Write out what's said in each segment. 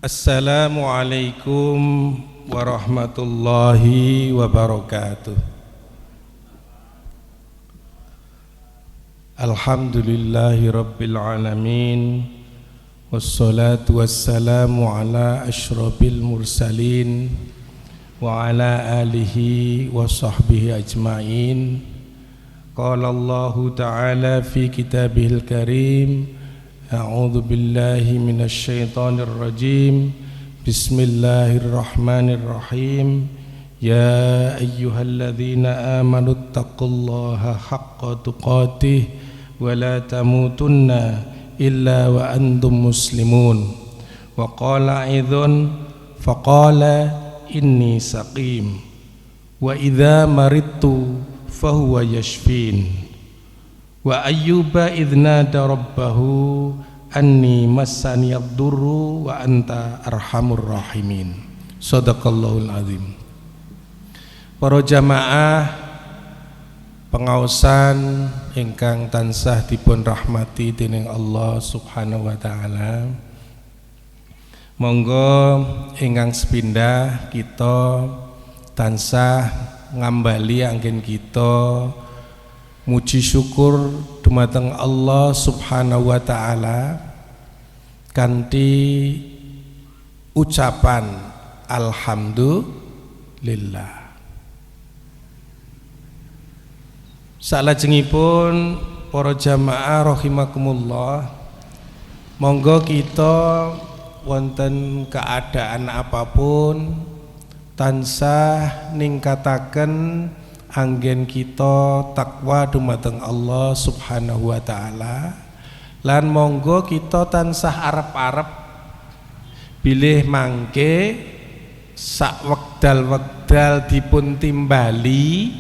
Assalamualaikum warahmatullahi wabarakatuh. Alhamdulillahi rabbil alamin, wassalatu wassalamu ala asyrafil mursalin wa ala alihi wa sahbihi ajma'in. Qala Allahu ta'ala fi kitabihil karim, a'udzu billahi minasy syaithanir rajim. Bismillahirrahmanirrahim. Ya ayyuhalladzina amanu taqullaha haqqa tuqatih wa la tamutunna illa wa antum muslimun. Wa qala aidzan faqala inni saqim wa idza maridtu fahuwa yashfin. Wa ayyuba idnada rabbahu anni massaniyad durru wa anta arhamur rahimin. Shadaqallahul azim. Para jamaah pengaosan ingkang tansah dipun rahmati dening Allah Subhanahu wa taala. Monggo ingkang sepindah kita tansah ngambali anggen kita muji syukur dumateng Allah Subhanahu wa taala kanthi ucapan alhamdulillah. Salajengipun para jamaah rahimakumullah, monggo kita wonten keadaan apapun tansah ningkataken anggen kita takwa dumateng Allah Subhanahu wa taala, lan monggo kita tansah arep-arep bilih mangke sak wekdal-wekdal dipun timbali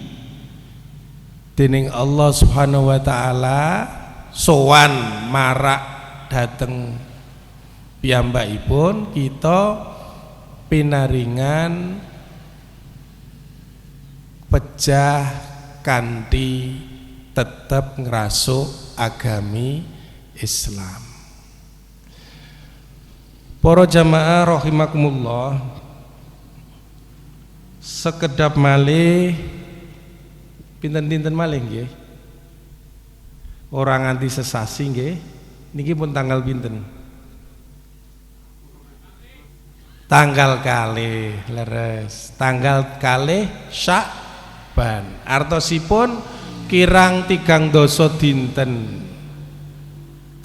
dening Allah Subhanahu wa taala sowan marak dateng piyambakipun kita pinaringan pejah kanthi tetep ngrasuk agami Islam. Para jamaah rahimakumullah, sekedap malih pinten-pinten malih nggih. Ora nganti sesasi nggih. Niki pun tanggal pinten? Tanggal kalih, leres. Tanggal kalih Sya'ban. Artosipun kirang 3 doso dinten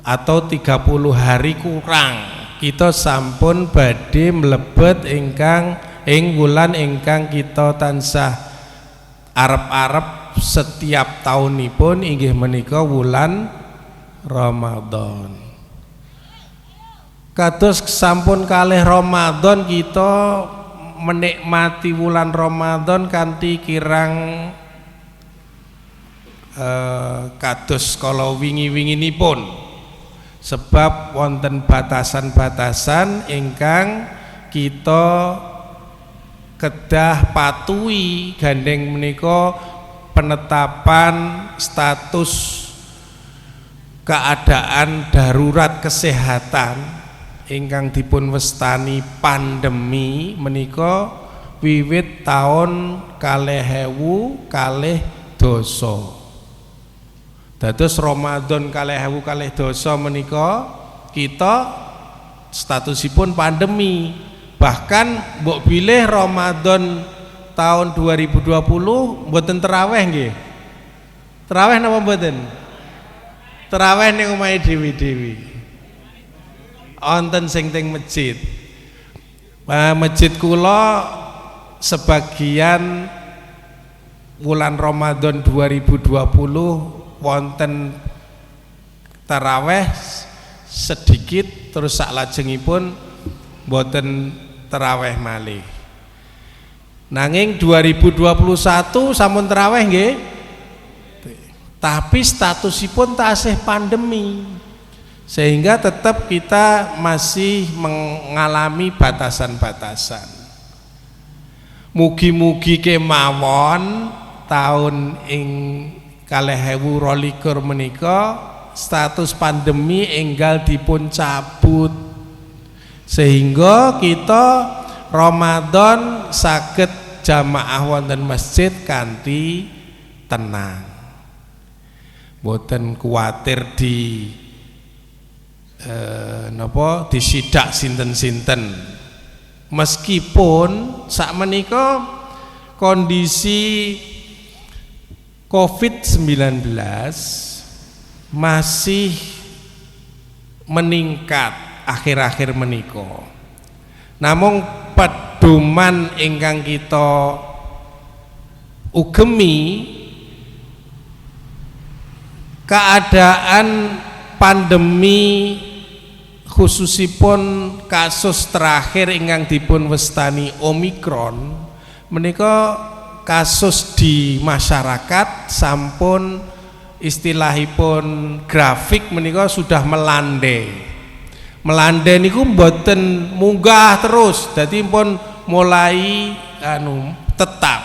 atau 30 hari kurang. Kita sampun badhe mlebet ingkang ing wulan ingkang kita tansah arep-arep setiap taunipun inggih menika wulan Ramadan. Kados sampun kalih Ramadan kita menikmati wulan Ramadan kanthi kirang kados kala wingi-winginipun, sebab wonten batasan-batasan ingkang kita kedah patuhi gandeng menika penetapan status keadaan darurat kesehatan ingkang dipun wastani pandemi menika wiwit taun 2000 kalih dasa. Dados Ramadan 2000 dasa menika kita statusipun pandemi. Bahkan mbok bilih Ramadan tahun 2020 mboten tarawih nggih. Tarawih napa mboten? Tarawih ning omahe dewi-dewi. Wonten sing teng masjid. Masjid kula sebagian wulan Ramadan 2020 wonten tarawih sedikit, terus saklajengipun boten tarawih malih. Nanging 2021 sampun tarawih nggih, tapi statusipun tasih pandemi, sehingga tetap kita masih mengalami batasan-batasan. Mugi-mugi kemawon tahun ing 2022 menika status pandemi enggal dipun cabut, sehingga kita Ramadan saged jamaah wonten masjid kanthi tenang, boten kuwatir di disidak sinten-sinten. Meskipun sakmenika kondisi COVID-19 masih meningkat akhir-akhir menika, namung pedoman ingkang kita ugemi keadaan pandemi khususipun kasus terakhir ingkang dipun wastani Omikron menika kasus di masyarakat sampun istilahipun grafik menika sudah melandai. Melandai niku mboten munggah terus, dadi pun mulai tetap.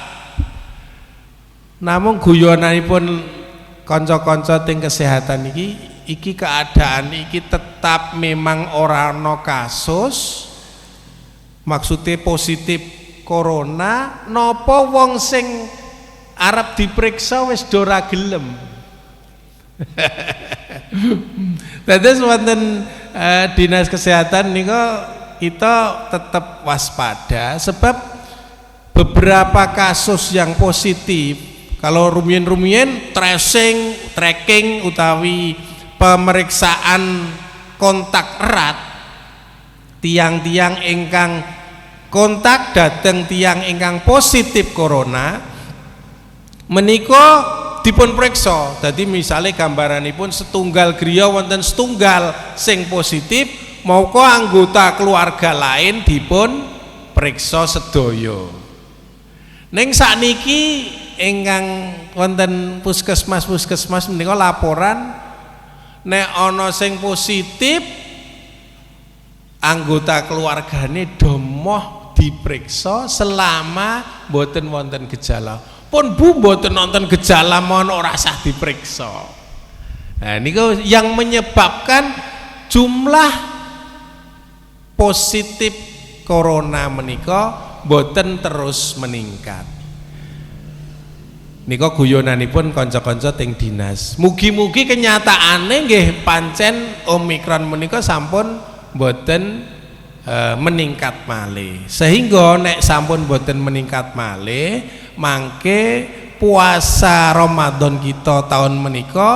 Namung guyonanipun kanca-kanca teng kesehatan iki keadaan iki tetap memang ora ana kasus, maksudnya positif corona, napa wong sing arep diperiksa wis do ora gelem. Dados wonten dinas kesehatan nika kita tetap waspada, sebab beberapa kasus yang positif kalau rumiyin-rumiyin tracking utawi pemeriksaan kontak erat tiang-tiang ingkang kontak dateng tiang ingkang positif corona menika dipun periksa. Dadi misale gambaranipun setunggal griya wonten setunggal sing positif, mauka anggota keluarga lain dipun periksa sedaya. Ning sakniki ingkang wonten puskesmas menika laporan nek ana sing positif anggota keluargane domoh diperiksa selama mboten wonten gejala. Pun Bu mboten nonton gejala mon ora sah diperiksa. Nah niku yang menyebabkan jumlah positif corona menika mboten terus meningkat. Nika guyonanipun kanca-kanca teng dinas. Mugi-mugi kenyataane nggih pancen Omikron menika sampun mboten meningkat malih. Sehingga nek sampun mboten meningkat malih, mangke puasa Ramadan kita tahun menika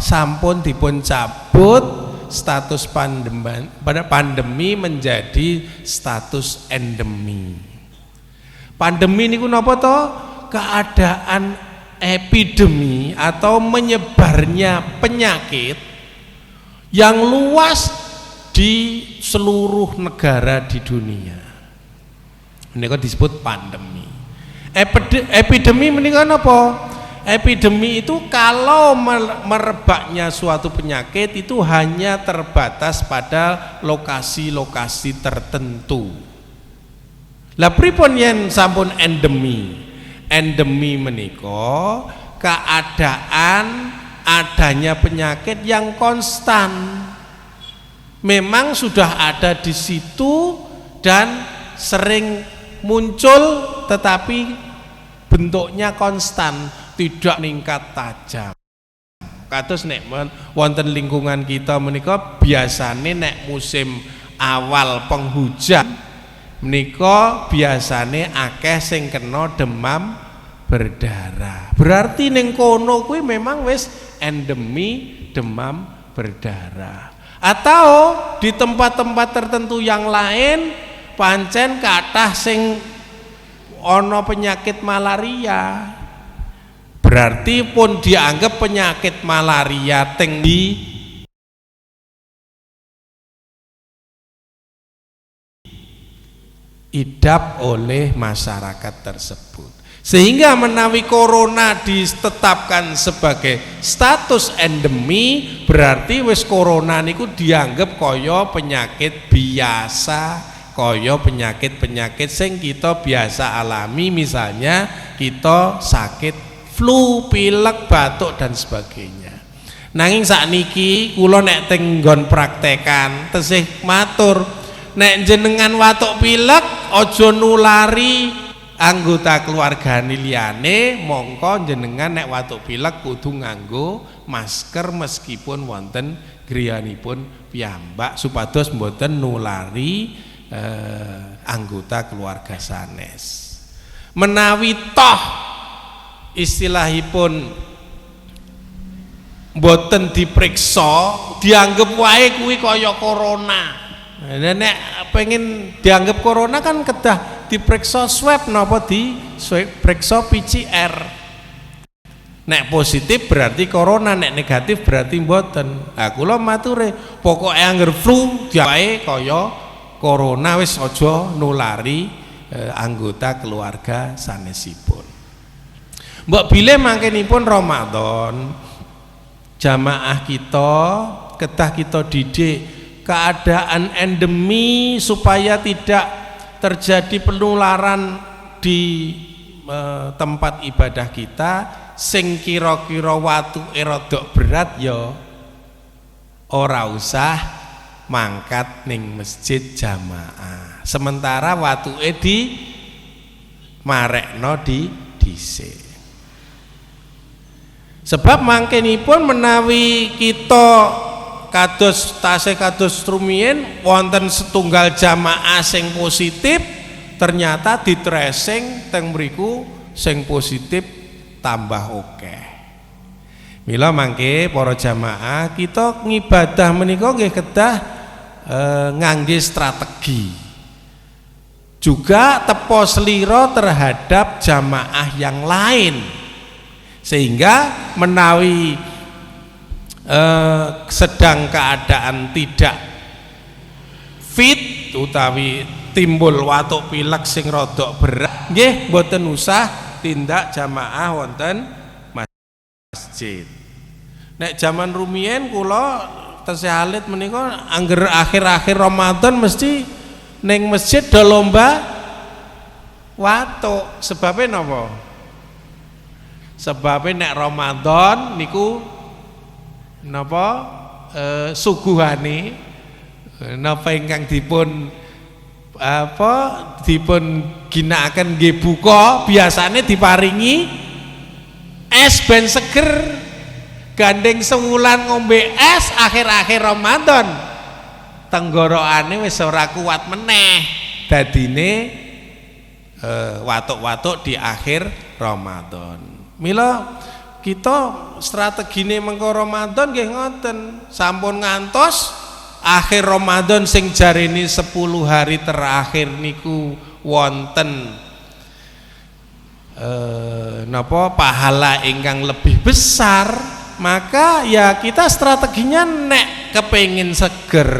sampun dipun cabut status pandemi menjadi status endemi. Pandemi niku napa to? Keadaan epidemi atau menyebarnya penyakit yang luas di seluruh negara di dunia. Ini disebut pandemi. Epidemi menika napa? Epidemi itu kalau merebaknya suatu penyakit itu hanya terbatas pada lokasi-lokasi tertentu. Lah pripun yen sampun endemi? Endemi menika keadaan adanya penyakit yang konstan. Memang sudah ada di situ dan sering muncul, tetapi bentuknya konstan, tidak meningkat tajam. Kados nek wonten lingkungan kita menika biasane nek musim awal penghujan menika biasane akeh sing kena demam berdarah. Berarti ning kono kuwi memang wis endemi demam berdarah. Atau di tempat-tempat tertentu yang lain pancen kathah sing ana penyakit malaria. Berarti pun dianggap penyakit malaria tinggi idap oleh masyarakat tersebut, sehingga menawi corona ditetapkan sebagai status endemi, berarti wis corona niku dianggap kaya penyakit biasa, kaya penyakit-penyakit sing kita biasa alami, misalnya kita sakit flu, pilek, batuk dan sebagainya. Nanging sakniki kula nek teng nggon praktekan tesih matur, nek jenengan watuk pilek aja nulari anggota keluargane liyane, mongko jenengan nek watuk pilek kudu nganggo masker meskipun wonten griyanipun piyambak supados mboten nulari anggota keluarga sanes. Menawi toh istilahipun mboten dipriksa, dianggap wae kuwi kaya corona. Nek pengen dianggap corona kan kedah diperiksa swab napa di periksa PCR. Nek positif berarti corona, nek negatif berarti mboten. Lah kula mature, pokoke angger flu wae kaya corona, wis aja nulari anggota keluarga sanesipun. Mbok bilih mangkenipun Ramadan, jamaah kita kedah kita didik keadaan endemi supaya tidak terjadi penularan di tempat ibadah kita, sing kira-kira watuke rada berat ya ora usah mangkat ning masjid jamaah. Sementara watuke di marekno di dhisik. Sebab mangkenipun menawi kita kados tasih kados rumiyin wonten setunggal jamaah sing positif, ternyata di tracing teng mriku sing positif tambah akeh. Mila mangke para jamaah kita ngibadah menika nggih kedah ngangge strategi. Juga tepo selira terhadap jamaah yang lain. Sehingga menawi sedang keadaan tidak fit utawi timbul watuk pilek sing rada berat, nggih mboten usah tindak jamaah wonten masjid. Nek zaman rumiyin kula tesih alit menika angger akhir-akhir Ramadan mesti ning masjid do lomba watuk. Sebabe napa? Sebabe nek Ramadan niku napa suguhane napa ingkang dipun ginakaken nggih buka biasane diparingi es ben seger, gandeng sewulan ngombe es akhir-akhir Ramadan tenggorokane wis ora kuat meneh, dadine watuk-watuk di akhir Ramadan. Mila kita strategine mengko Ramadan nggih ngoten, sampun ngantos akhir Ramadan sing jarene 10 hari terakhir niku wonten napa pahala ingkang lebih besar, maka ya kita strateginya nek kepengin seger,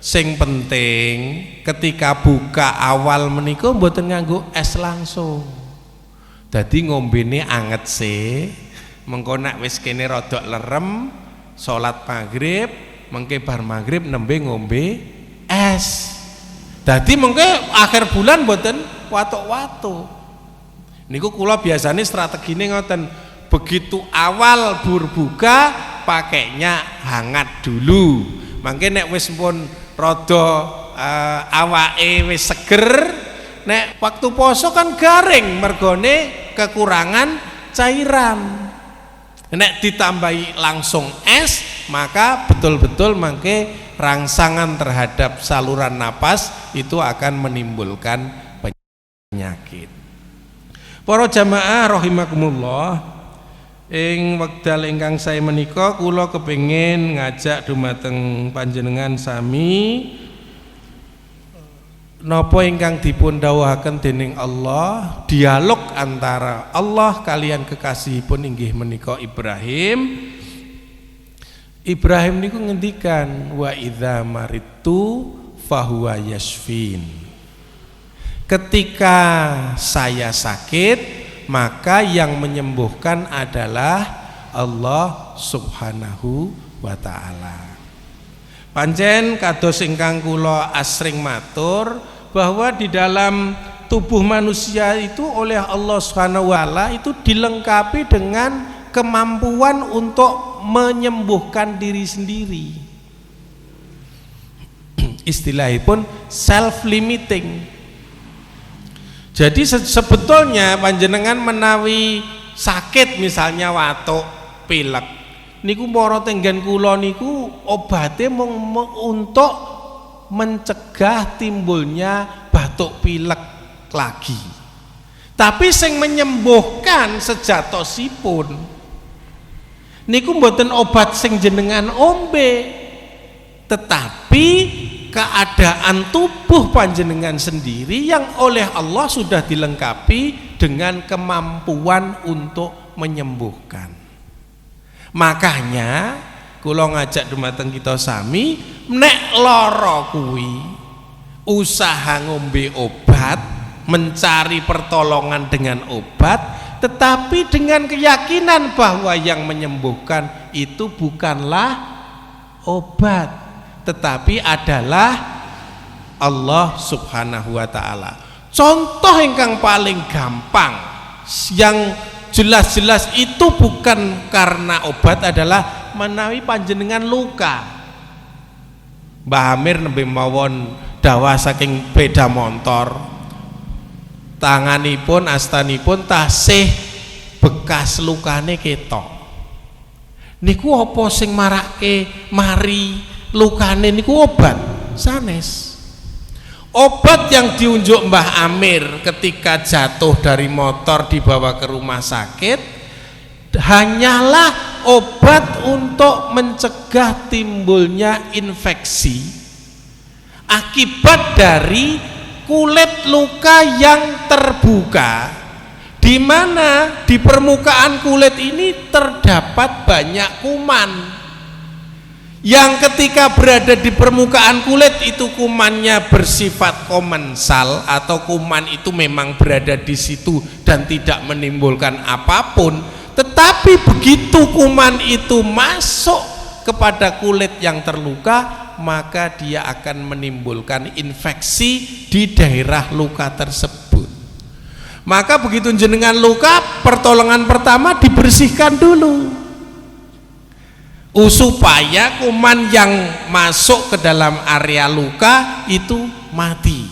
sing penting ketika buka awal menika mboten nganggo es langsung. Dadi ngombene anget sih, mengko nek wis kene rada lerem salat maghrib, mengke bar maghrib nembe ngombe es. Dadi mengke akhir bulan mboten watuk-watuk. Niku kula biasanya strategine ngoten, begitu awal berbuka pakainya hangat dulu. Mangke nek wis pun rada awake wis seger, nek waktu poso kan garing mergone kekurangan cairan. Nek ditambahi langsung es, maka betul-betul mangke rangsangan terhadap saluran napas itu akan menimbulkan penyakit. Para jamaah rahimakumullah, ing wekdal ingkang sae menika kula kepengin ngajak dumateng panjenengan sami napa ingkang dipun dawuhaken dening Allah, dialog antara Allah kalian kekasihipun inggih menika Ibrahim. Ibrahim niku ngendikan wa idza maritu fahuwa yashfin. Ketika saya sakit, maka yang menyembuhkan adalah Allah Subhanahu wa taala. Pancen kados ingkang kula asring matur bahwa di dalam tubuh manusia itu oleh Allah Subhanahu wa taala itu dilengkapi dengan kemampuan untuk menyembuhkan diri sendiri. Istilahnya pun self limiting. Jadi sebetulnya panjenengan menawi sakit misalnya watuk, pilek, niku para tenggen kula niku obate mung untuk mencegah timbulnya batuk pilek lagi. Tapi sing menyembuhkan sejatosipun niku mboten obat sing jenengan ombe, tetapi keadaan tubuh panjenengan sendiri yang oleh Allah sudah dilengkapi dengan kemampuan untuk menyembuhkan. Makanya kula ngajak dumateng kita sami, nek lara kuwi usaha ngombe obat, mencari pertolongan dengan obat, tetapi dengan keyakinan bahwa yang menyembuhkan itu bukanlah obat, tetapi adalah Allah Subhanahu wa ta'ala. Contoh ingkang paling gampang yang jelas-jelas itu bukan karena obat adalah menawi panjenengan luka. Mbah Amir nembe mawon dawah saking beda motor, tanganipun astanipun tasih bekas lukane ketok. Niku apa sing marake mari lukane niku obat sanes. Obat yang diunjuk Mbah Amir ketika jatuh dari motor dibawa ke rumah sakit hanyalah obat untuk mencegah timbulnya infeksi akibat dari kulit luka yang terbuka, di mana di permukaan kulit ini terdapat banyak kuman yang ketika berada di permukaan kulit itu kumannya bersifat komensal atau kuman itu memang berada di situ dan tidak menimbulkan apapun, tetapi begitu kuman itu masuk kepada kulit yang terluka maka dia akan menimbulkan infeksi di daerah luka tersebut. Maka begitu jenengan luka, pertolongan pertama dibersihkan dulu supaya kuman yang masuk ke dalam area luka itu mati.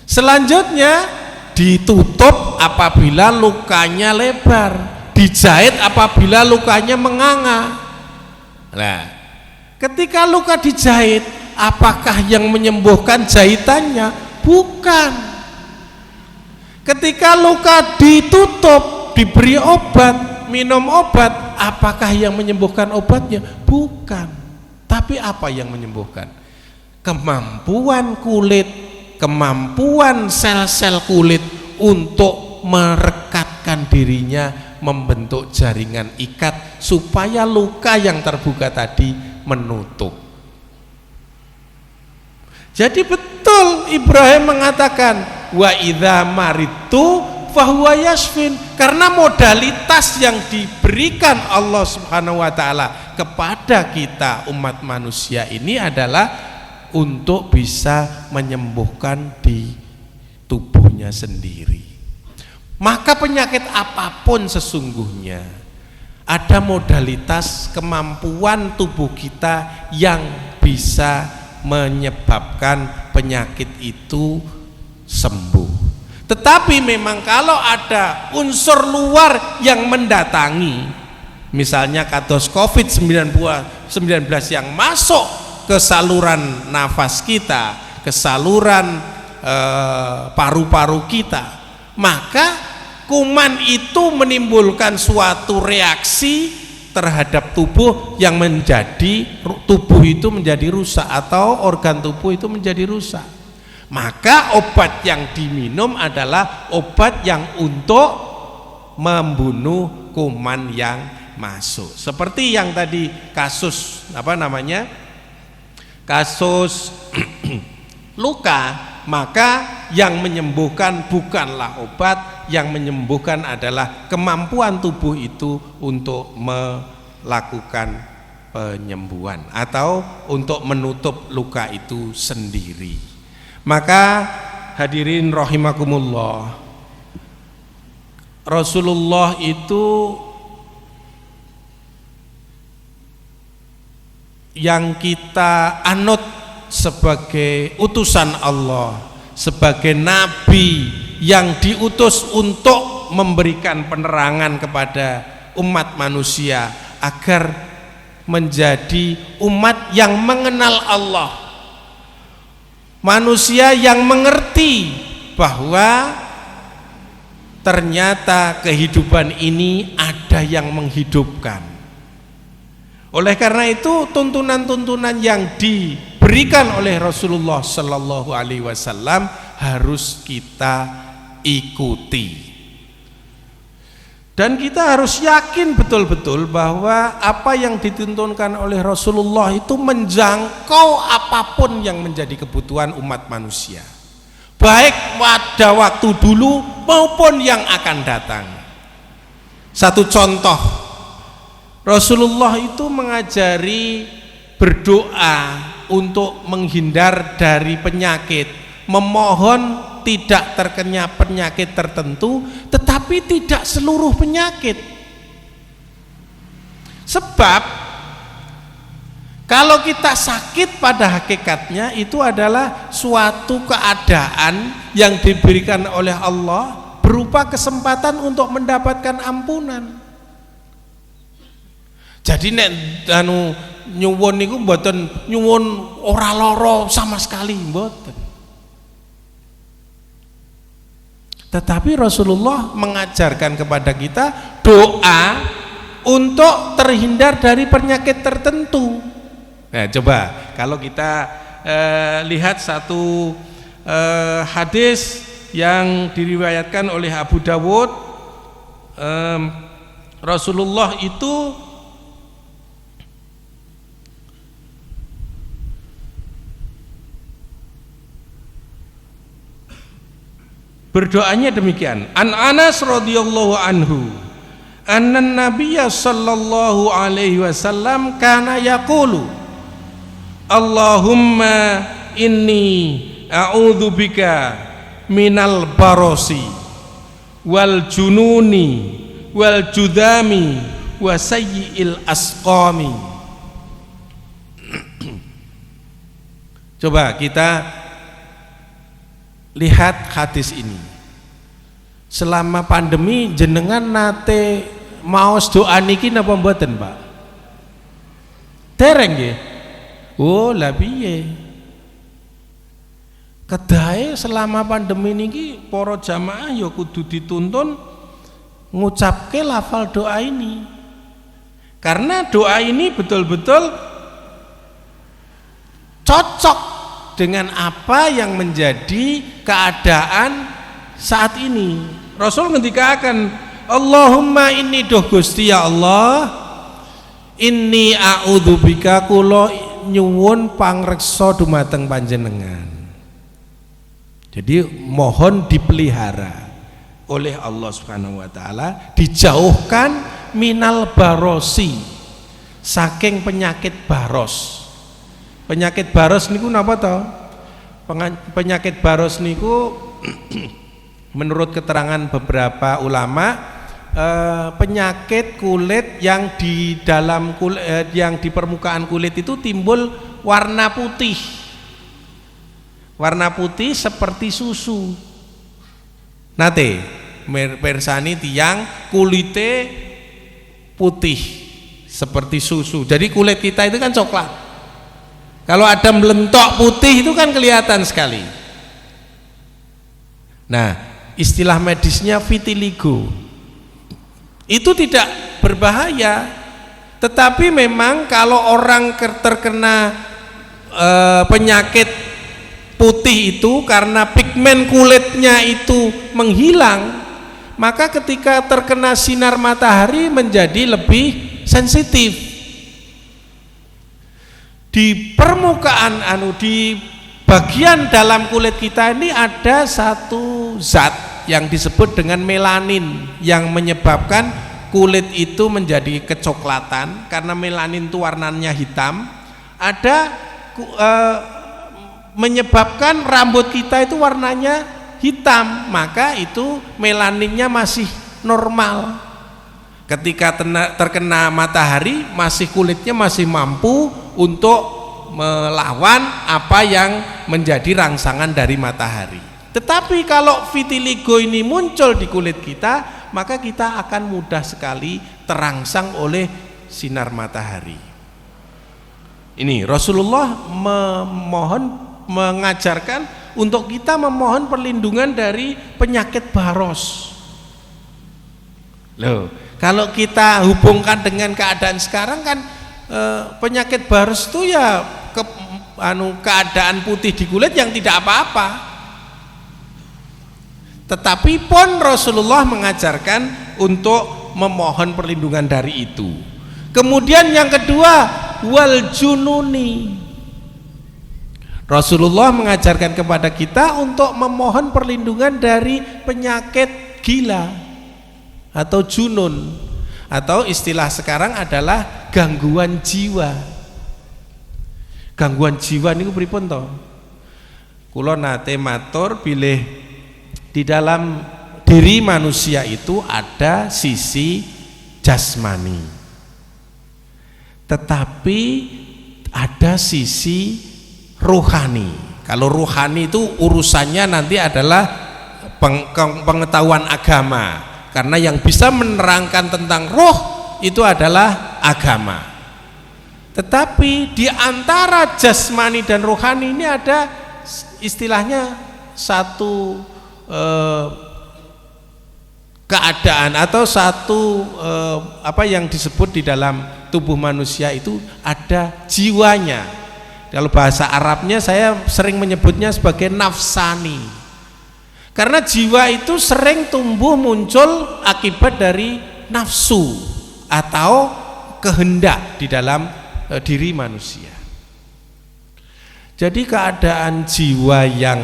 Selanjutnya ditutup apabila lukanya lebar, dijahit apabila lukanya menganga. Nah, ketika luka dijahit, apakah yang menyembuhkan jahitannya? Bukan. Ketika luka ditutup, diberi obat, minum obat, apakah yang menyembuhkan obatnya? Bukan. Tapi apa yang menyembuhkan? Kemampuan kulit, kemampuan sel-sel kulit untuk merekatkan dirinya, membentuk jaringan ikat supaya luka yang terbuka tadi menutup. Jadi betul Ibrahim mengatakan wa idza maritu fahuwa yashfin, karena modalitas yang diberikan Allah Subhanahu wa taala kepada kita umat manusia ini adalah untuk bisa menyembuhkan di tubuhnya sendiri. Maka penyakit apapun sesungguhnya ada modalitas kemampuan tubuh kita yang bisa menyebabkan penyakit itu sembuh. Tetapi memang kalau ada unsur luar yang mendatangi, misalnya kados COVID-19 yang masuk ke saluran nafas kita, ke saluran paru-paru kita, maka kuman itu menimbulkan suatu reaksi terhadap tubuh yang menjadi tubuh itu menjadi rusak atau organ tubuh itu menjadi rusak. Maka obat yang diminum adalah obat yang untuk membunuh kuman yang masuk. Seperti yang tadi kasus kasus luka, maka yang menyembuhkan bukanlah obat, yang menyembuhkan adalah kemampuan tubuh itu untuk melakukan penyembuhan atau untuk menutup luka itu sendiri. Maka hadirin rahimakumullah, Rasulullah itu yang kita anut sebagai utusan Allah, sebagai nabi yang diutus untuk memberikan penerangan kepada umat manusia agar menjadi umat yang mengenal Allah, manusia yang mengerti bahwa ternyata kehidupan ini ada yang menghidupkan. Oleh karena itu tuntunan-tuntunan yang diberikan oleh Rasulullah Sallallahu Alaihi Wasallam harus kita ikuti, dan kita harus yakin betul-betul bahwa apa yang dituntunkan oleh Rasulullah itu menjangkau apapun yang menjadi kebutuhan umat manusia, baik pada waktu dulu maupun yang akan datang. Satu contoh, Rasulullah itu mengajari berdoa untuk menghindar dari penyakit, memohon tidak terkena penyakit tertentu, tetapi tidak seluruh penyakit. Sebab kalau kita sakit pada hakikatnya itu adalah suatu keadaan yang diberikan oleh Allah berupa kesempatan untuk mendapatkan ampunan. Jadi nek nyuwun niku mboten nyuwun ora lara sama sekali, mboten. Tetapi Rasulullah mengajarkan kepada kita doa untuk terhindar dari penyakit tertentu. Nah, coba kalau kita lihat satu hadis yang diriwayatkan oleh Abu Dawud, Rasulullah itu berdoanya demikian. An Anas radhiyallahu anhu, anna Nabiyya sallallahu alaihi wasallam kana yaqulu, Allahumma inni a'udzubika minal barosi wal jununi wal judami wa sayyi'il asqami. Coba kita lihat hadis ini. Selama pandemi jenengan nate maos doa niki napa mboten, Pak? Dereng nggih. Oh, lah piye? Kedahe selama pandemi niki para jamaah ya kudu dituntun ngucapke lafal doa ini. Karena doa ini betul-betul cocok dengan apa yang menjadi keadaan saat ini. Rasul ngendikaken, Allahumma inni doh Gusti ya Allah, inni a'udzubika, kula nyuwun pangreksa dumateng panjenengan. Jadi mohon dipelihara oleh Allah Subhanahu wa taala, dijauhkan minal barosi, saking penyakit baros. Penyakit baros niku napa to? Penyakit baros niku menurut keterangan beberapa ulama penyakit kulit yang di dalam kulit, yang di permukaan kulit itu timbul warna putih. Warna putih seperti susu. Nate persani tiang kulite putih seperti susu. Jadi kulit kita itu kan coklat. Kalau ada melentok putih itu kan kelihatan sekali. Nah, istilah medisnya vitiligo. Itu tidak berbahaya, tetapi memang kalau orang terkena penyakit putih itu karena pigmen kulitnya itu menghilang, maka ketika terkena sinar matahari menjadi lebih sensitif. Di permukaan di bagian dalam kulit kita ini ada satu zat yang disebut dengan melanin yang menyebabkan kulit itu menjadi kecoklatan karena melanin itu warnanya hitam. Ada menyebabkan rambut kita itu warnanya hitam, maka itu melaninnya masih normal. Ketika terkena matahari, masih kulitnya masih mampu untuk melawan apa yang menjadi rangsangan dari matahari. Tetapi kalau vitiligo ini muncul di kulit kita, maka kita akan mudah sekali terangsang oleh sinar matahari. Ini Rasulullah mengajarkan untuk kita memohon perlindungan dari penyakit baros. Loh, kalau kita hubungkan dengan keadaan sekarang kan penyakit baros itu ya keadaan putih di kulit yang tidak apa-apa. Tetapi pun Rasulullah mengajarkan untuk memohon perlindungan dari itu. Kemudian yang kedua, wal jununi. Rasulullah mengajarkan kepada kita untuk memohon perlindungan dari penyakit gila atau junun, atau istilah sekarang adalah gangguan jiwa. Gangguan jiwa niku pripun to? Kula nate matur bilih di dalam diri manusia itu ada sisi jasmani, tetapi ada sisi rohani. Kalau rohani itu urusannya nanti adalah pengetahuan agama, karena yang bisa menerangkan tentang roh itu adalah agama. Tetapi di antara jasmani dan rohani ini ada istilahnya satu keadaan atau satu apa yang disebut di dalam tubuh manusia itu ada jiwanya. Kalau bahasa Arabnya saya sering menyebutnya sebagai nafsani, karena jiwa itu sering tumbuh muncul akibat dari nafsu atau kehendak di dalam diri manusia. Jadi keadaan jiwa yang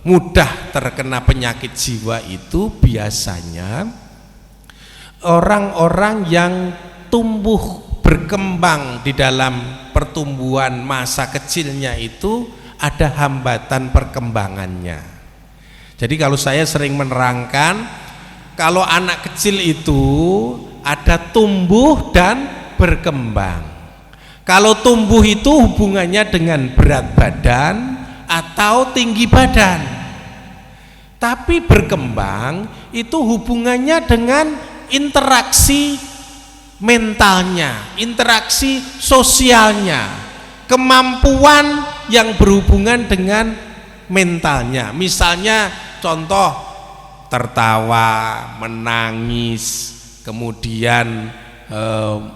mudah terkena penyakit jiwa itu biasanya orang-orang yang tumbuh berkembang di dalam pertumbuhan masa kecilnya itu ada hambatan perkembangannya. Jadi kalau saya sering menerangkan, kalau anak kecil itu ada tumbuh dan berkembang. Kalau tumbuh itu hubungannya dengan berat badan atau tinggi badan, tapi berkembang itu hubungannya dengan interaksi mentalnya, interaksi sosialnya, kemampuan yang berhubungan dengan mentalnya. Misalnya contoh tertawa, menangis, kemudian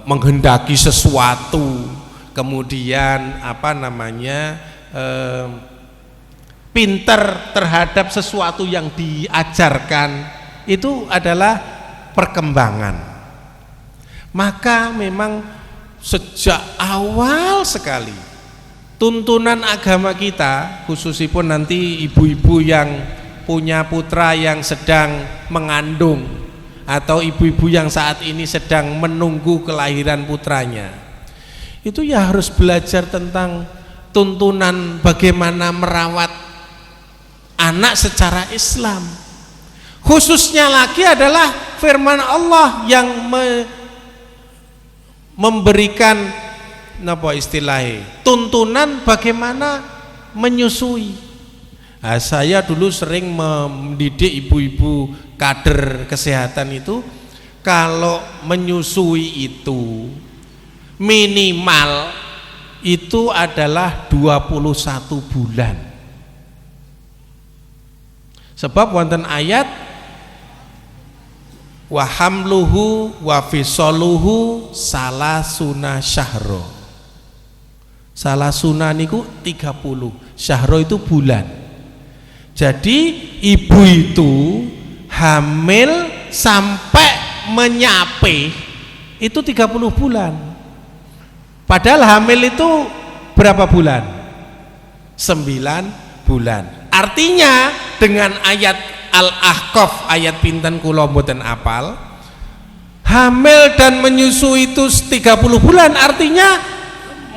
menghendaki sesuatu, kemudian pinter terhadap sesuatu yang diajarkan, itu adalah perkembangan. Maka memang sejak awal sekali tuntunan agama kita, khususipun nanti ibu-ibu yang punya putra yang sedang mengandung atau ibu-ibu yang saat ini sedang menunggu kelahiran putranya, itu ya harus belajar tentang tuntunan bagaimana merawat anak secara Islam. Khususnya lagi adalah firman Allah yang memberikan tuntunan bagaimana menyusui. Nah, saya dulu sering mendidik ibu-ibu kader kesehatan itu, kalau menyusui itu minimal itu adalah 21 bulan. Sebab wonten ayat wa hamluhu wa fisaluhu salasuna syahro. Salasuna niku 30, syahro itu bulan. Jadi ibu itu hamil sampai menyape itu 30 bulan. Padahal hamil itu berapa bulan? 9 bulan. Artinya dengan ayat Al-Ahqaf ayat pinten kula mboten apal, hamil dan menyusui itu 30 bulan, artinya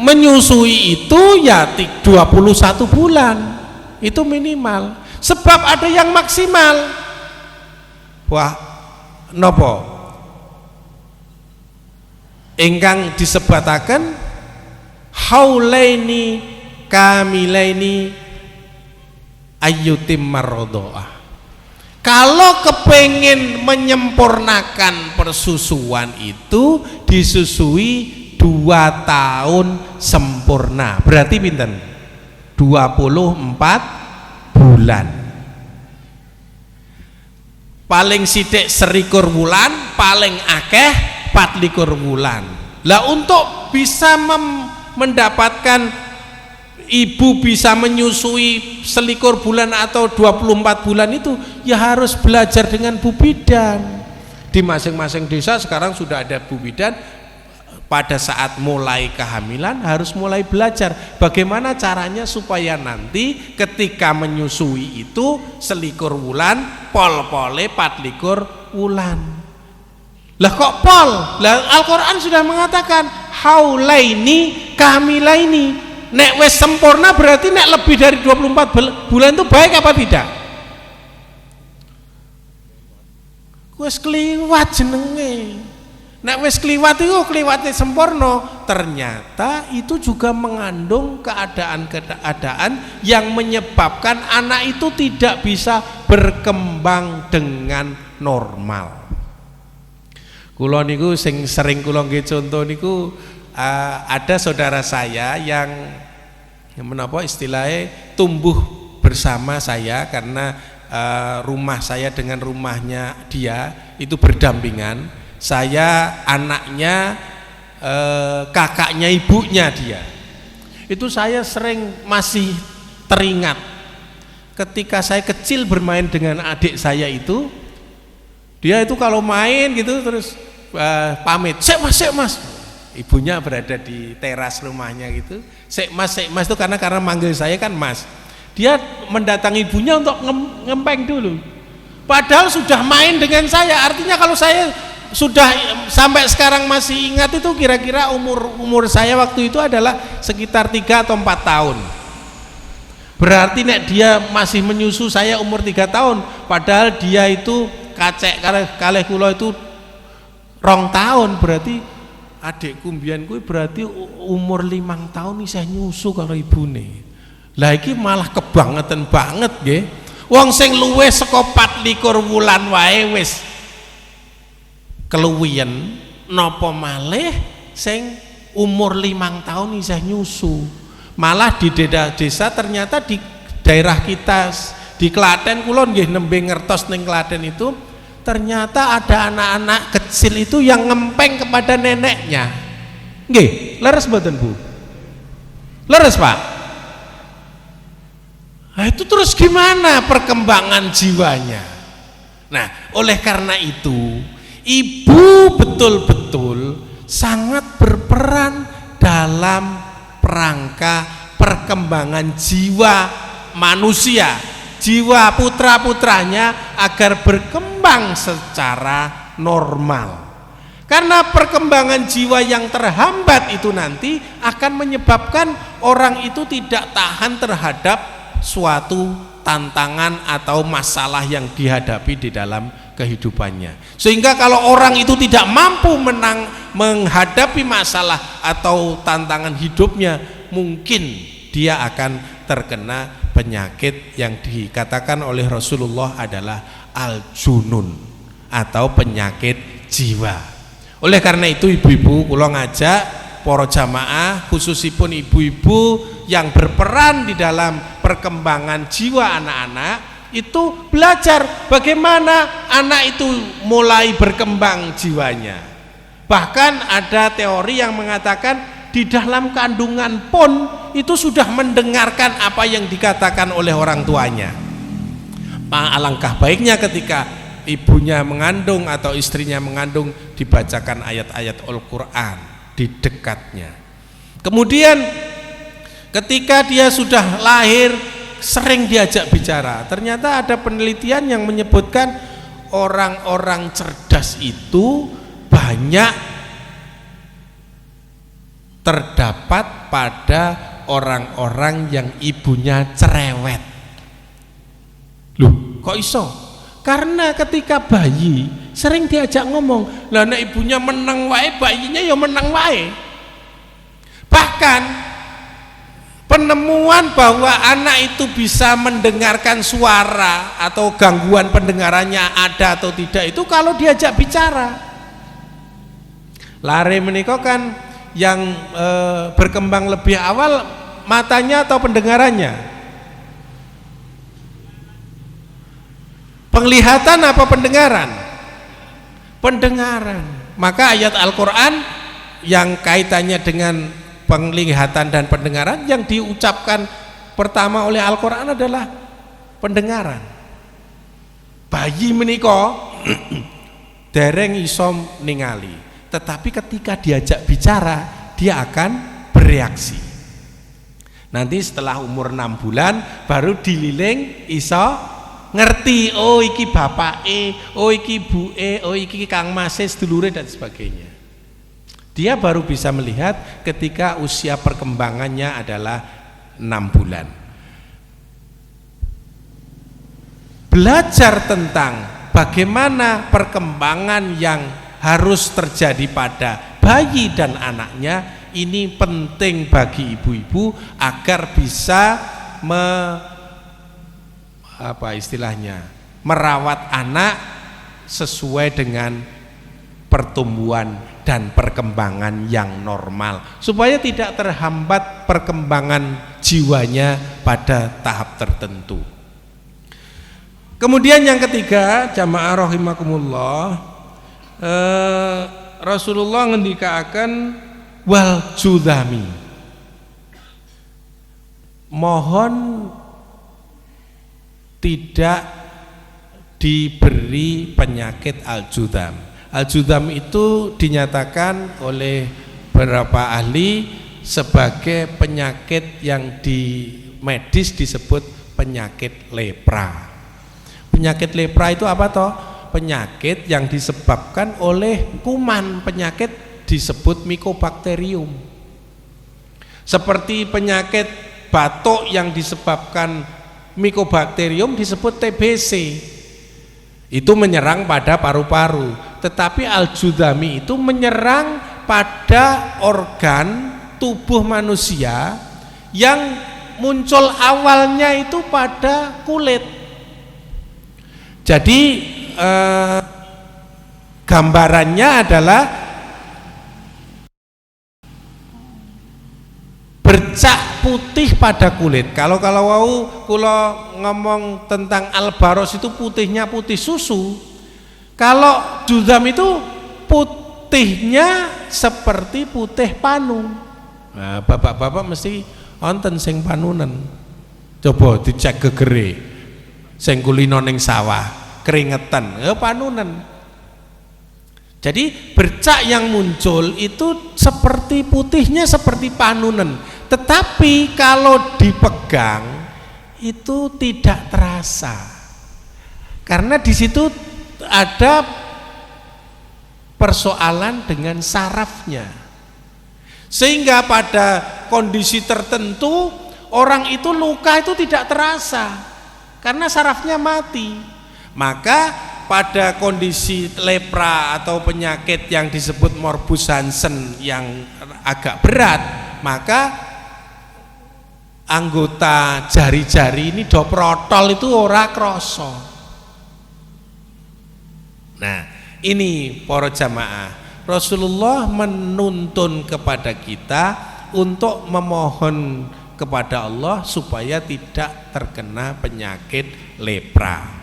menyusui itu ya 21 bulan itu minimal. Sebab ada yang maksimal. Wah, nopo ingkang disebataken haulaini kamilaini ayyutim marrodoah. Kalau kepengen menyempurnakan persusuan itu disusui 2 tahun sempurna. Berarti pinten? 24 bulan. Paling sidik 21 bulan, paling akeh 24 bulan. Lah untuk bisa mendapatkan ibu bisa menyusui 21 bulan atau 24 bulan itu ya harus belajar dengan Bu Bidan. Di masing-masing desa sekarang sudah ada Bu Bidan. Pada saat mulai kehamilan harus mulai belajar bagaimana caranya supaya nanti ketika menyusui itu 21 bulan pol-pole 24 bulan. Lah kok pol? Lah Al-Quran sudah mengatakan haulaini kamilaini. Nek wes sempurna berarti nek lebih dari 24 bulan itu baik apa tidak? Wes kliwat jenenge. Nek wis kliwat itu kliwatnya sempurna, ternyata itu juga mengandung keadaan-keadaan yang menyebabkan anak itu tidak bisa berkembang dengan normal. Kula niku sing sering kula nggih contoh niku ada saudara saya yang menapa istilahnya tumbuh bersama saya karena rumah saya dengan rumahnya dia itu berdampingan. Saya anaknya kakaknya ibunya dia. Itu saya sering masih teringat ketika saya kecil bermain dengan adik saya itu. Dia itu kalau main gitu terus pamit, "Sek mas." Ibunya berada di teras rumahnya gitu. "Sek mas itu karena manggil saya kan mas." Dia mendatangi ibunya untuk ngempeng dulu. Padahal sudah main dengan saya. Artinya kalau saya sudah sampai sekarang masih ingat itu kira-kira umur saya waktu itu adalah sekitar 3 atau 4 tahun. Berarti nek dia masih menyusu saya umur 3 tahun, padahal dia itu kacek kalih kula itu 2 tahun, berarti adikku mbiyen kuwi berarti umur 5 tahun isih nyusu karo ibune. Lah iki malah kebangetan banget nggih. Wong sing luwih saka 24 wulan wae wis keluwian napa malih sing umur 5 tahun isih nyusu. Malah di desa ternyata di daerah kita di Klaten kula nggih nembe ngertos ning Klaten itu ternyata ada anak-anak kecil itu yang ngempeng kepada neneknya. Nggih, leres mboten Bu? Leres Pak? Nah, itu terus gimana perkembangan jiwanya? Nah, oleh karena itu ibu betul-betul sangat berperan dalam rangka perkembangan jiwa manusia, jiwa putra-putranya agar berkembang secara normal. Karena perkembangan jiwa yang terhambat itu nanti akan menyebabkan orang itu tidak tahan terhadap suatu tantangan atau masalah yang dihadapi di dalam kehidupannya. Sehingga kalau orang itu tidak mampu menghadapi masalah atau tantangan hidupnya, mungkin dia akan terkena penyakit yang dikatakan oleh Rasulullah adalah al-junun atau penyakit jiwa. Oleh karena itu ibu-ibu kula ngajak para jamaah khususipun ibu-ibu yang berperan di dalam perkembangan jiwa anak-anak itu belajar bagaimana anak itu mulai berkembang jiwanya. Bahkan ada teori yang mengatakan di dalam kandungan pun itu sudah mendengarkan apa yang dikatakan oleh orang tuanya. Alangkah baiknya ketika ibunya mengandung atau istrinya mengandung dibacakan ayat-ayat Al-Quran di dekatnya. Kemudian ketika dia sudah lahir sering diajak bicara. Ternyata ada penelitian yang menyebutkan orang-orang cerdas itu banyak terdapat pada orang-orang yang ibunya cerewet. Loh, kok iso? Karena ketika bayi sering diajak ngomong, lah nek ibunya menang wae, bayinya ya menang wae. Bahkan penemuan bahwa anak itu bisa mendengarkan suara atau gangguan pendengarannya ada atau tidak itu kalau diajak bicara. Lare menika kan yang berkembang lebih awal matanya atau pendengarannya? Penglihatan apa pendengaran? Pendengaran. Maka ayat Al-Quran yang kaitannya dengan penglihatan dan pendengaran yang diucapkan pertama oleh Al-Quran adalah pendengaran. Bayi menika dereng iso ningali, tetapi ketika diajak bicara dia akan bereaksi. Nanti setelah umur 6 bulan baru dililing iso ngerti, oh iki bapake, oh iki ibuke, oh iki kang mase sedulure dan sebagainya. Dia baru bisa melihat ketika usia perkembangannya adalah 6 bulan. Belajar tentang bagaimana perkembangan yang harus terjadi pada bayi dan anaknya ini penting bagi ibu-ibu agar bisa merawat anak sesuai dengan pertumbuhan dan perkembangan yang normal supaya tidak terhambat perkembangan jiwanya pada tahap tertentu. Kemudian yang ketiga, jamaah rahimakumullah, Rasulullah ngendikaaken wal judami, mohon tidak diberi penyakit al-judam. Al-judam itu dinyatakan oleh beberapa ahli sebagai penyakit yang di medis disebut penyakit lepra. Penyakit lepra itu apa toh? Penyakit yang disebabkan oleh kuman, penyakit disebut Mycobacterium. Seperti penyakit batuk yang disebabkan Mycobacterium disebut TBC, itu menyerang pada paru-paru. Tetapi al-judami itu menyerang pada organ tubuh manusia yang muncul awalnya itu pada kulit. Jadi gambarannya adalah bercak putih pada kulit. Kalau ngomong tentang albaros itu putihnya putih susu. Kalau judam itu putihnya seperti putih panu. Nah, bapak-bapak mesti wonten sing panunen. Coba dicek gegere. Sing kulino ning sawah, keringetan, panunen. Jadi bercak yang muncul itu seperti putihnya seperti panunen, tetapi kalau dipegang itu tidak terasa karena di situ ada persoalan dengan sarafnya, sehingga pada kondisi tertentu orang itu luka itu tidak terasa karena sarafnya mati. Maka pada kondisi lepra atau penyakit yang disebut morbus Hansen yang agak berat, maka anggota jari-jari ini do protol itu ora kroso. Nah, ini para jamaah, Rasulullah menuntun kepada kita untuk memohon kepada Allah supaya tidak terkena penyakit lepra.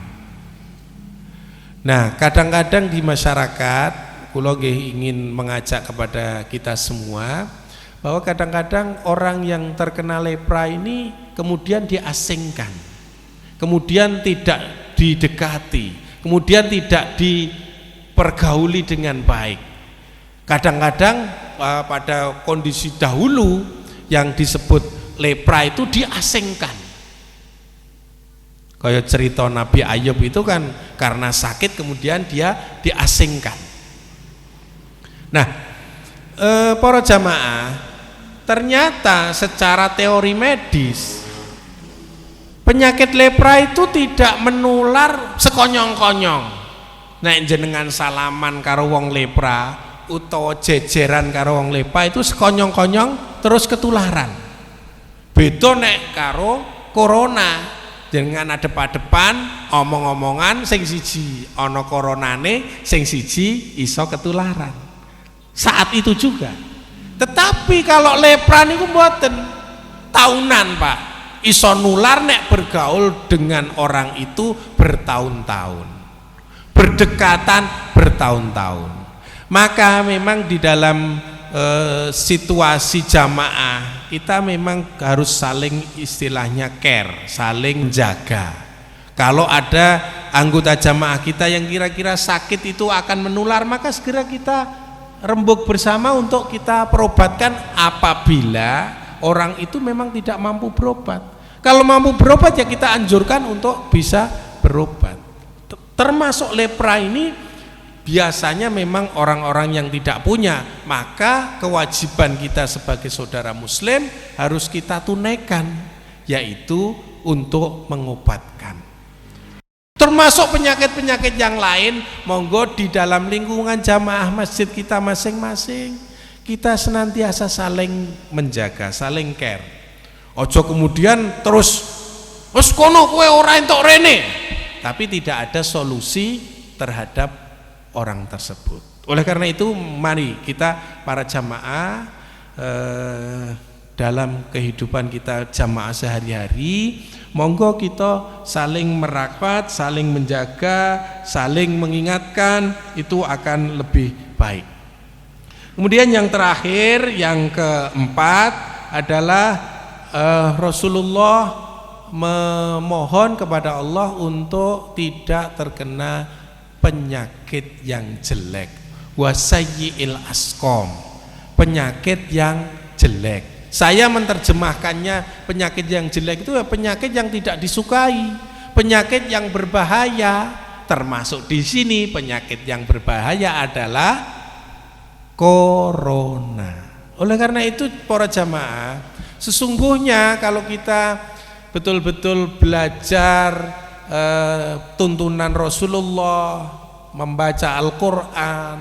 Nah, kadang-kadang di masyarakat, kula ingin mengajak kepada kita semua bahwa kadang-kadang orang yang terkena lepra ini kemudian diasingkan, kemudian tidak didekati, kemudian tidak dipergauli dengan baik. Kadang-kadang pada kondisi dahulu yang disebut lepra itu diasingkan. Kayak cerita Nabi Ayub itu kan karena sakit kemudian dia diasingkan. Nah, para jamaah, ternyata secara teori medis penyakit lepra itu tidak menular sekonyong-konyong. Nek jenengan salaman karo wong lepra utawa jejeran karo wong lepra itu sekonyong-konyong terus ketularan. Beda nek karo corona. Dengan adep-adepan omong-omongan sing siji ana koronane, sing siji iso ketularan. Saat itu juga. Tetapi kalau lepra niku mboten tahunan, Pak. Iso nular nek bergaul dengan orang itu bertahun-tahun. Berdekatan bertahun-tahun. Maka memang di dalam situasi jamaah kita memang harus saling istilahnya care, saling jaga. Kalau ada anggota jamaah kita yang kira-kira sakit itu akan menular, maka segera kita rembuk bersama untuk kita perobatkan apabila orang itu memang tidak mampu berobat. Kalau mampu berobat ya kita anjurkan untuk bisa berobat. Termasuk lepra ini biasanya memang orang-orang yang tidak punya, maka kewajiban kita sebagai saudara muslim harus kita tunaikan, yaitu untuk mengobatkan. Termasuk penyakit-penyakit yang lain, monggo di dalam lingkungan jamaah masjid kita masing-masing, kita senantiasa saling menjaga, saling care. Ojo kemudian terus kono kowe ora entuk rene, tapi tidak ada solusi terhadap orang tersebut. Oleh karena itu mari kita para jamaah dalam kehidupan kita jamaah sehari-hari, monggo kita saling merapat, saling menjaga, saling mengingatkan, itu akan lebih baik. Kemudian yang terakhir, yang keempat adalah Rasulullah memohon kepada Allah untuk tidak terkena penyakit yang jelek, wasayyi'il asqam, penyakit yang jelek. Saya menerjemahkannya penyakit yang jelek itu penyakit yang tidak disukai, penyakit yang berbahaya. Termasuk di sini penyakit yang berbahaya adalah corona. Oleh karena itu para jamaah, sesungguhnya kalau kita betul-betul belajar tuntunan Rasulullah, membaca Al-Quran,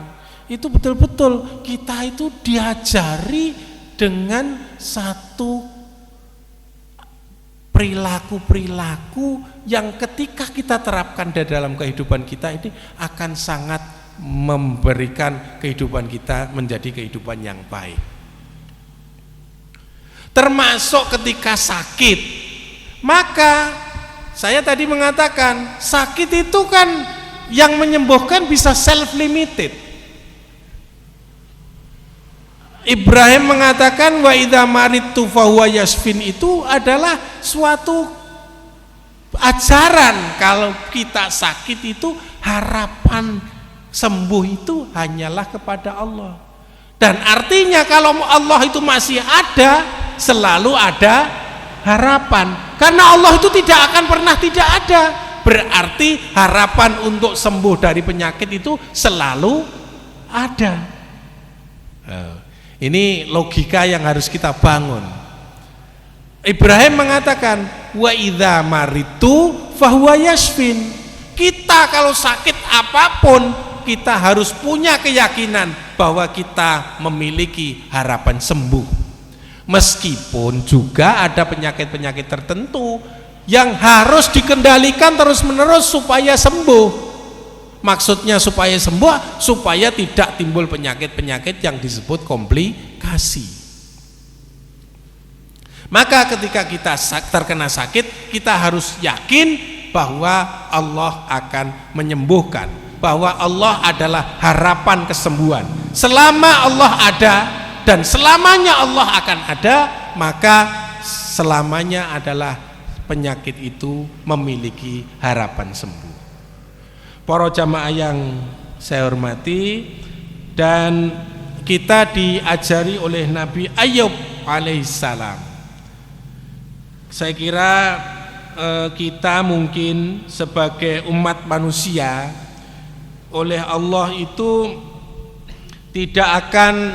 itu betul-betul kita itu diajari dengan satu perilaku-perilaku yang ketika kita terapkan di dalam kehidupan kita ini akan sangat memberikan kehidupan kita menjadi kehidupan yang baik. Termasuk ketika sakit, maka saya tadi mengatakan sakit itu kan yang menyembuhkan bisa self-limited. Ibrahim mengatakan wa idza maridtu fahuwa yashfin, itu adalah suatu ajaran kalau kita sakit itu harapan sembuh itu hanyalah kepada Allah. Dan artinya kalau Allah itu masih ada, selalu ada harapan. Karena Allah itu tidak akan pernah tidak ada. Berarti harapan untuk sembuh dari penyakit itu selalu ada. Ini logika yang harus kita bangun. Ibrahim mengatakan wa idza maritu fahuwa yashfin. Kita kalau sakit apapun, kita harus punya keyakinan bahwa kita memiliki harapan sembuh. Meskipun juga ada penyakit-penyakit tertentu yang harus dikendalikan terus-menerus supaya sembuh. Maksudnya supaya sembuh, supaya tidak timbul penyakit-penyakit yang disebut komplikasi. Maka ketika kita terkena sakit, kita harus yakin bahwa Allah akan menyembuhkan, bahwa Allah adalah harapan kesembuhan. Selama Allah ada dan selamanya Allah akan ada, maka selamanya adalah penyakit itu memiliki harapan sembuh. Para jamaah yang saya hormati, dan kita diajari oleh Nabi Ayub alaihissalam. Saya kira kita mungkin sebagai umat manusia oleh Allah itu tidak akan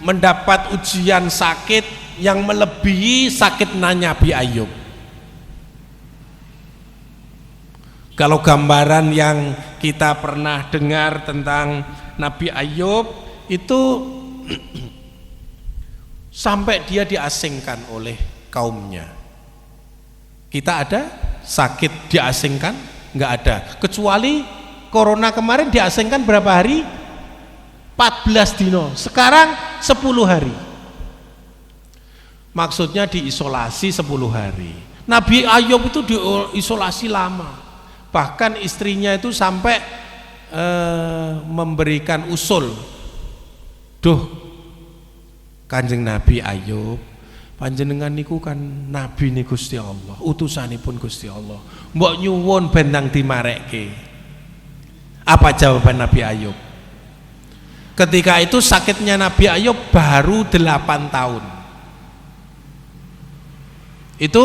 mendapat ujian sakit yang melebihi sakit Nabi Ayub. Kalau gambaran yang kita pernah dengar tentang Nabi Ayub itu sampai dia diasingkan oleh kaumnya. Kita ada sakit diasingkan? Enggak ada. Kecuali corona kemarin diasingkan berapa hari? 14 dino. Sekarang 10 hari. Maksudnya diisolasi 10 hari. Nabi Ayub itu diisolasi lama. Bahkan istrinya itu sampai memberikan usul. Duh, Kanjeng Nabi Ayub, panjenengan niku kan nabi nih Gusti Allah, utusanipun Gusti Allah. Mbok nyuwun bentang dimarekke. Apa jawaban Nabi Ayub? Ketika itu sakitnya Nabi Ayub baru 8 tahun. Itu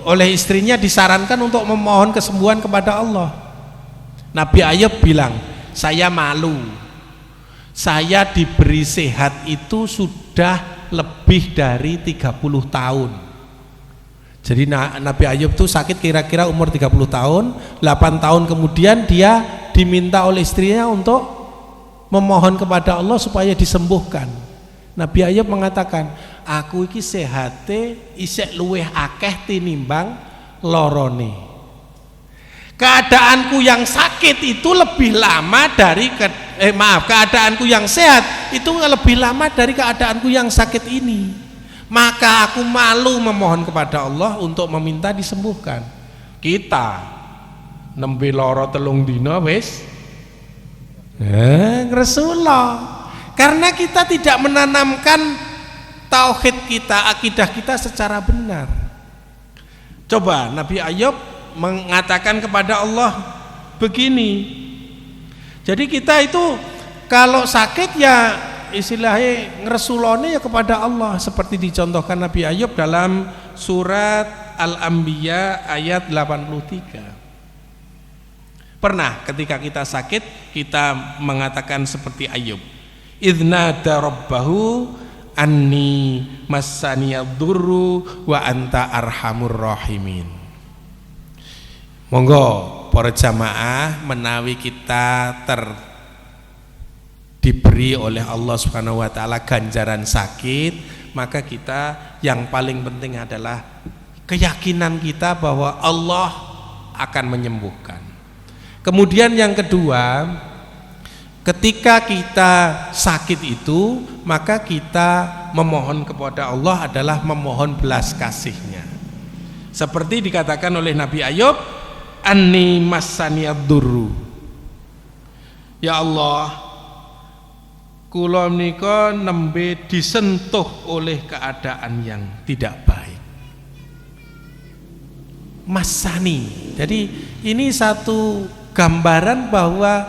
oleh istrinya disarankan untuk memohon kesembuhan kepada Allah. Nabi Ayub bilang, saya malu, saya diberi sehat itu sudah lebih dari 30 tahun. Jadi Nabi Ayub itu sakit kira-kira umur 30 tahun. 8 tahun kemudian dia diminta oleh istrinya untuk memohon kepada Allah supaya disembuhkan. Nabi Ayub mengatakan, aku iki sehate isek luweh akeh tinimbang lorone. Keadaanku yang sakit itu lebih lama dari keadaanku yang sehat itu lebih lama dari keadaanku yang sakit ini. Maka aku malu memohon kepada Allah untuk meminta disembuhkan. Kita nembe loro telung dina wis Rasulullah. Karena kita tidak menanamkan tauhid kita, akidah kita secara benar. Coba Nabi Ayub mengatakan kepada Allah begini. Jadi kita itu kalau sakit ya istilahnya ngresulone ya kepada Allah, seperti dicontohkan Nabi Ayub dalam surat Al-Anbiya ayat 83. Pernah ketika kita sakit kita mengatakan seperti Ayub, idznada rabbahu anni massaniyadurru wa anta arhamur rahimin. Monggo para jamaah, menawi kita diberi oleh Allah Subhanahu wa taala ganjaran sakit, maka kita yang paling penting adalah keyakinan kita bahwa Allah akan menyembuhkan. Kemudian yang kedua, ketika kita sakit itu, maka kita memohon kepada Allah adalah memohon belas kasihnya. Seperti dikatakan oleh Nabi Ayub, anni massaniyadurru. Ya Allah, kula menika nembe disentuh oleh keadaan yang tidak baik. Masani. Jadi ini satu gambaran bahwa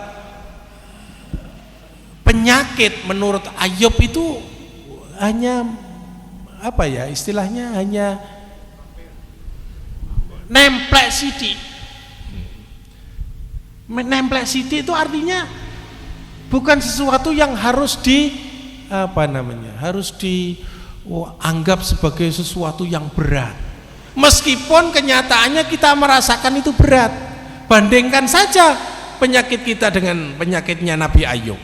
penyakit menurut Ayub itu hanya apa ya istilahnya, hanya nemplek sidik. Nemplek sidik itu artinya bukan sesuatu yang harus harus dianggap sebagai sesuatu yang berat. Meskipun kenyataannya kita merasakan itu berat. Bandingkan saja penyakit kita dengan penyakitnya Nabi Ayub.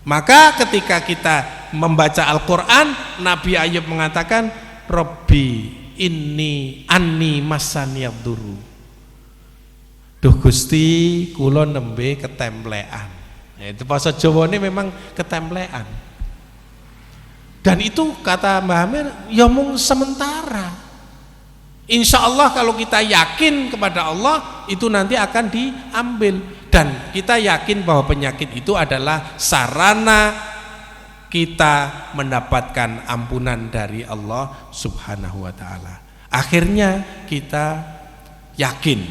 Maka ketika kita membaca Al-Quran, Nabi Ayub mengatakan, Rabbi inni anni massaniyadurru. Duh Gusti, kula nembe ketemplean. Itu bahasa Jawa ini memang ketemplean. Dan itu kata Mbah Amir, ya mung sementara. Insya Allah kalau kita yakin kepada Allah, itu nanti akan diambil. Dan kita yakin bahwa penyakit itu adalah sarana kita mendapatkan ampunan dari Allah Subhanahu wa ta'ala. Akhirnya kita yakin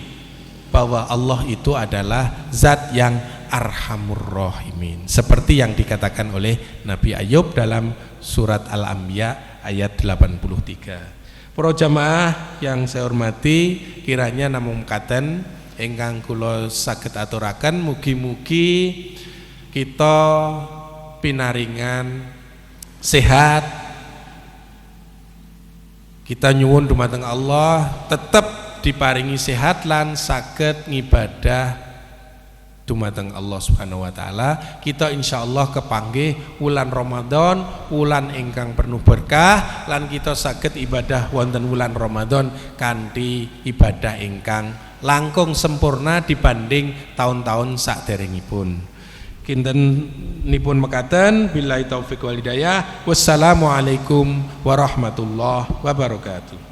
bahwa Allah itu adalah zat yang arhamur rahimin, seperti yang dikatakan oleh Nabi Ayub dalam surat Al-Anbiya ayat 83. Para jamaah yang saya hormati, kiranya namung katen ingkang kula saged aturaken, mugi-mugi kita pinaringan sehat. Kita nyuwun dumateng Allah tetap diparingi sehat lan saged ngibadah dumateng Allah Subhanahu wa taala. Kita insyaallah kepanggih wulan Ramadan, wulan ingkang penuh berkah, lan kita saged ibadah wonten wulan Ramadan kanthi ibadah ingkang langkung sempurna dibanding tahun-tahun saderengipun. Kinten nipun mekaten, billahi taufik wal hidayah. Wassalamualaikum warahmatullahi wabarakatuh.